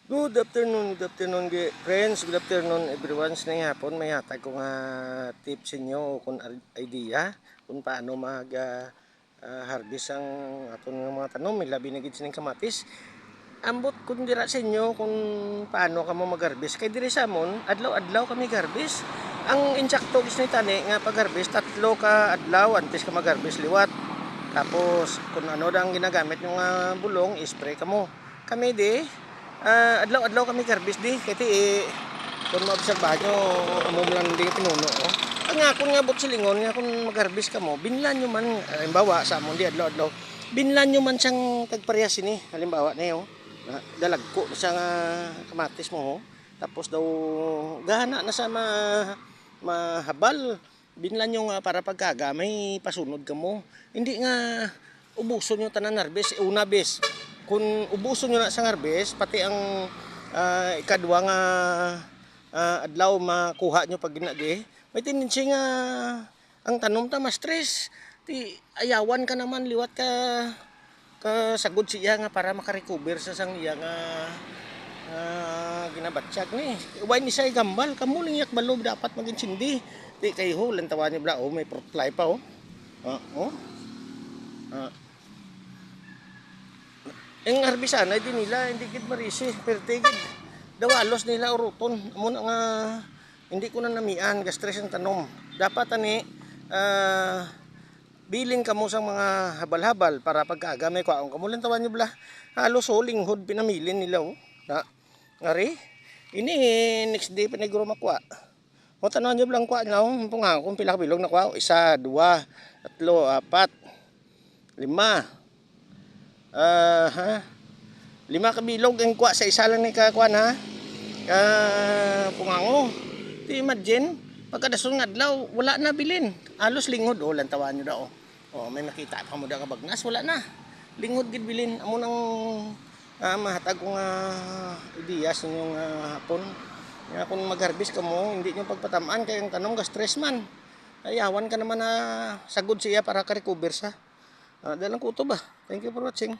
Good afternoon, friends. Good afternoon, everyone. Sa hapon, may hatag ko nga tips sa inyo kung idea kung paano harvest ang aton nga mga tanom. May labi na gid sining kamatis. Ambot kun dira sa inyo kung paano ka mo mag-harvest. Kay diri sa amon, adlaw-adlaw kami harvest. Ang insakto gis ni tani nga pag-harvest, 3 ka adlaw antes ka mag-harvest liwat. Tapos kung ano dang ginagamit yung bulong, spray ka mo. Kami di adlaw-adlaw kami harvest di kay kung maobserbahan nyo amom lang din pinuno ang nga kung nga bot silingon nga kung mag-harvest ka mo binlan nyo man halimbawa sa amon di adlaw-adlaw binlan nyo man siyang tagparehas ini halimbawa na dalagko na siya nga kamatis mo tapos daw gana na sa mahabal binlan nyo nga para pagkaga may pasunod ka mo hindi nga ubuson nyo tanan harvest una bes kung ubuson nyo na sa harvest, pati ang ikadwa nga adlaw makuha nyo pag ginadi, may tendency nga ang tanom ta ma-stress. Ti ayawan ka naman liwat ka sagod siya nga para makarecover sa sang iya nga ginabatsyag ni. Uway ni siya gambal, kamo lang yak balob dapat maginsindi. Ti kay ho lantawan ni bla may fruit fly pa ang harbisan ay di nila hindi gid marisi pertigid dawalos nila uruton amo nga hindi ko na namian gastres ang tanom dapat ani bilin kamo sa mga habal-habal para pagkaaga may kwaon kamo lang tawan nyo bla halos linghod pinamilin nila na ngari ini next day paniguro makwa o tanan nyo blang kwa na punga kung pila ka bilog na kwa 1 2 3 4 5 5 kabilog ang kuha sa isa lang ni kakuan pungango di imagine pagkadason nga adlaw wala na bilin halos lingod lantawan nyo daw may makita pa mo da ka bagnas wala na lingod gid bilin amo nang mahatag ko nga ideya sa inyong hapon nga kung mag-harvest ka mo hindi nyo pagpatamaan kay ang tanong ga stress man ayawan ka naman na sagod siya para ka-recover sa dalang kuto ba. Thank you for watching.